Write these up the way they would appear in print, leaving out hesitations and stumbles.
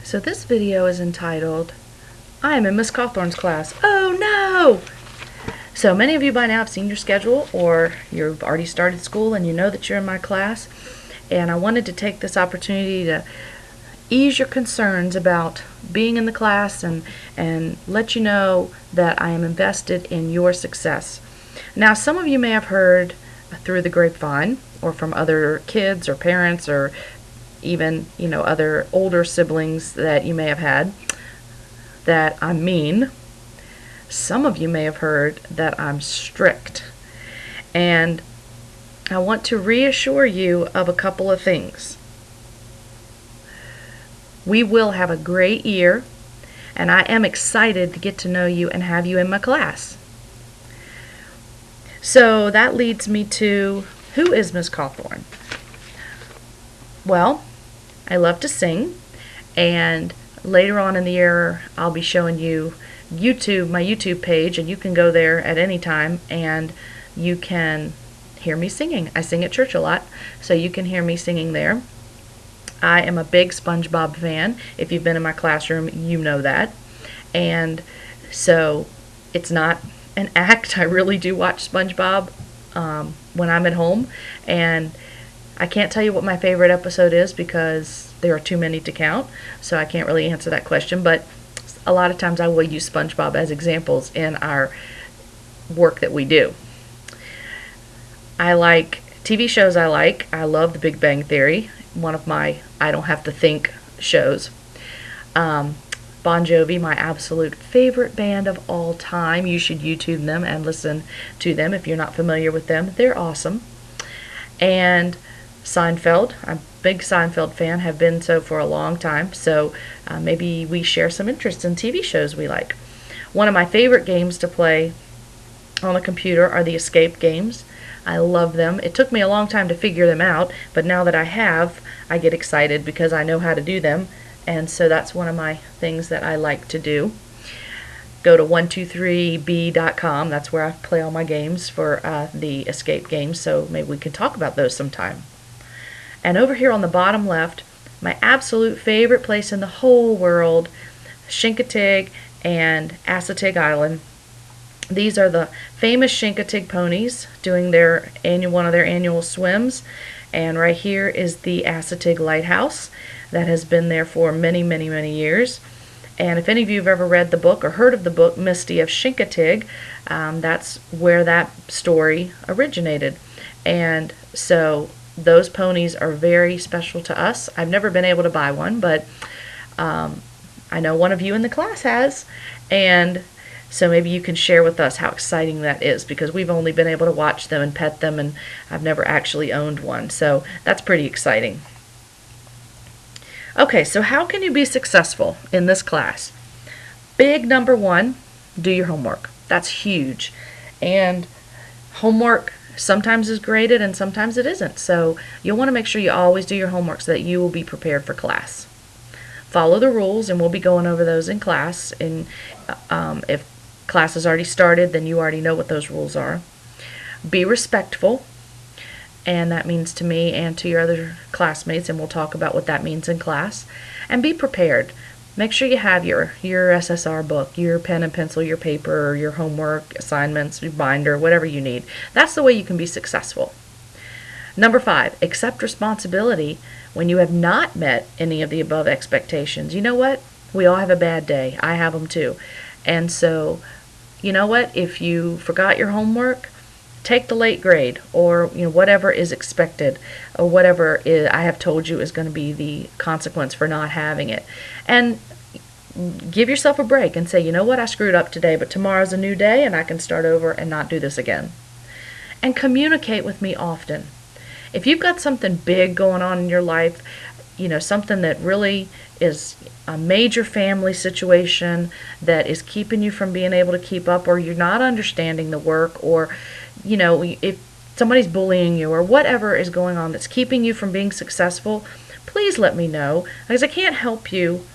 So this video is entitled, I am in Miss Cauthorn's class. Oh no! So many of you by now have seen your schedule, or you've already started school and you know that you're in my class. And I wanted to take this opportunity to ease your concerns about being in the class and let you know that I am invested in your success. Now, some of you may have heard through the grapevine or from other kids or parents or even, other older siblings that you may have had that I'm mean. Some of you may have heard that I'm strict. And I want to reassure you of a couple of things. We will have a great year, and I am excited to get to know you and have you in my class. So that leads me to, who is Miss Cauthorn? Well, I love to sing, and later on in the year I'll be showing you my YouTube page, and you can go there at any time and you can hear me singing. I sing at church a lot, so you can hear me singing there. I am a big SpongeBob fan. If you've been in my classroom, you know that. And so it's not an act. I really do watch SpongeBob when I'm at home. And I can't tell you what my favorite episode is because there are too many to count. So I can't really answer that question. But a lot of times I will use SpongeBob as examples in our work that we do. I like TV shows. I love The Big Bang Theory, one of my I don't have to think shows. Bon Jovi, my absolute favorite band of all time. You should YouTube them and listen to them if you're not familiar with them. They're awesome. And Seinfeld, I'm a big Seinfeld fan, have been so for a long time, so maybe we share some interests in TV shows we like. One of my favorite games to play on the computer are the escape games. I love them. It took me a long time to figure them out, but now that I have, I get excited because I know how to do them, and so that's one of my things that I like to do. Go to 123b.com. That's where I play all my games for the escape games, so maybe we can talk about those sometime. And over here on the bottom left, my absolute favorite place in the whole world, Chincoteague and Assateague Island. These are the famous Chincoteague ponies doing one of their annual swims. And right here is the Assateague Lighthouse that has been there for many, many, many years. And if any of you have ever read the book or heard of the book Misty of Chincoteague, that's where that story originated. And so those ponies are very special to us. I've never been able to buy one, but I know one of you in the class has. And so maybe you can share with us how exciting that is, because we've only been able to watch them and pet them, and I've never actually owned one. So that's pretty exciting. Okay, so how can you be successful in this class? Big number one, do your homework. That's huge. And homework sometimes is graded and sometimes it isn't. So you'll want to make sure you always do your homework so that you will be prepared for class. Follow the rules, and we'll be going over those in class. And if class has already started, then you already know what those rules are. Be respectful, and that means to me and to your other classmates, and we'll talk about what that means in class. And be prepared. Make sure you have your SSR book, your pen and pencil, your paper, your homework, assignments, your binder, whatever you need. That's the way you can be successful. Number 5, accept responsibility when you have not met any of the above expectations. You know what? We all have a bad day. I have them too. And so, you know what? If you forgot your homework, take the late grade, or whatever is expected, or whatever I have told you is going to be the consequence for not having it. And give yourself a break and say, you know what? I screwed up today, but tomorrow's a new day and I can start over and not do this again. And communicate with me often. If you've got something big going on in your life, something that really is a major family situation that is keeping you from being able to keep up, or you're not understanding the work, or if somebody's bullying you, or whatever is going on that's keeping you from being successful, please let me know, because I can't help you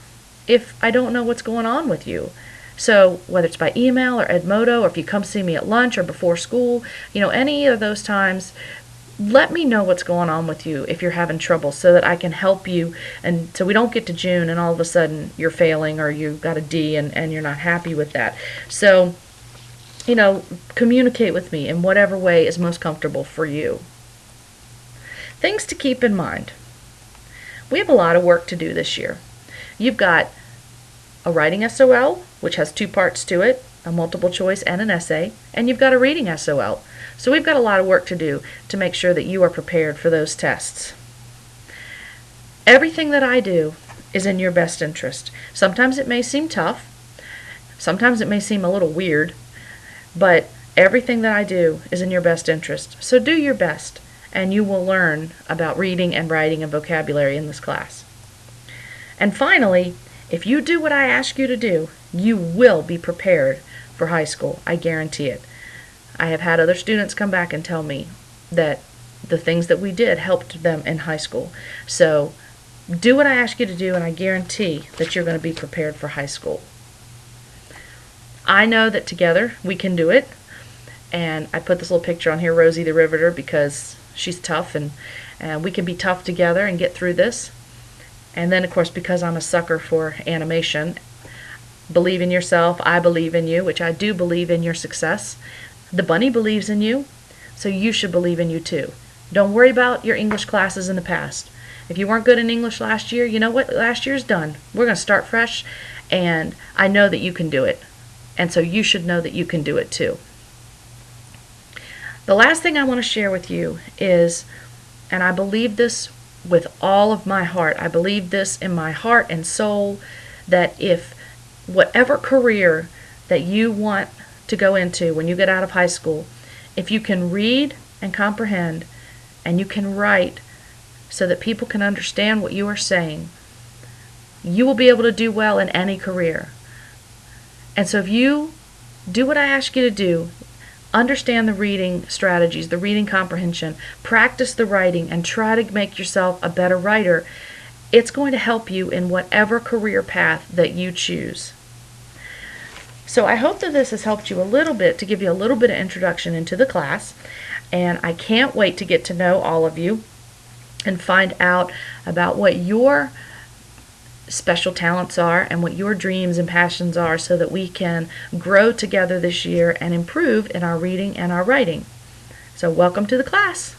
if I don't know what's going on with you. So whether it's by email or Edmodo, or if you come see me at lunch or before school, any of those times, let me know what's going on with you if you're having trouble so that I can help you, and so we don't get to June and all of a sudden you're failing or you got a D and you're not happy with that. So, communicate with me in whatever way is most comfortable for you. Things to keep in mind. We have a lot of work to do this year. You've got a writing SOL, which has 2 parts to it, a multiple choice and an essay, and you've got a reading SOL. So we've got a lot of work to do to make sure that you are prepared for those tests. Everything that I do is in your best interest. Sometimes it may seem tough, sometimes it may seem a little weird, but everything that I do is in your best interest. So do your best, and you will learn about reading and writing and vocabulary in this class. And finally, if you do what I ask you to do, you will be prepared for high school. I guarantee it. I have had other students come back and tell me that the things that we did helped them in high school. So do what I ask you to do, and I guarantee that you're going to be prepared for high school. I know that together we can do it. And I put this little picture on here, Rosie the Riveter, because she's tough, and we can be tough together and get through this. And then, of course, because I'm a sucker for animation, believe in yourself, I believe in you, which I do believe in your success. The bunny believes in you, so you should believe in you too. Don't worry about your English classes in the past. If you weren't good in English last year, you know what? Last year's done. We're going to start fresh, and I know that you can do it. And so you should know that you can do it too. The last thing I want to share with you is, and I believe this with all of my heart, I believe this in my heart and soul, that if whatever career that you want to go into when you get out of high school, if you can read and comprehend and you can write so that people can understand what you are saying, you will be able to do well in any career. And so if you do what I ask you to do, understand the reading strategies, the reading comprehension, practice the writing, and try to make yourself a better writer, it's going to help you in whatever career path that you choose. So I hope that this has helped you a little bit, to give you a little bit of introduction into the class, and I can't wait to get to know all of you and find out about what your special talents are and what your dreams and passions are, so that we can grow together this year and improve in our reading and our writing. So welcome to the class.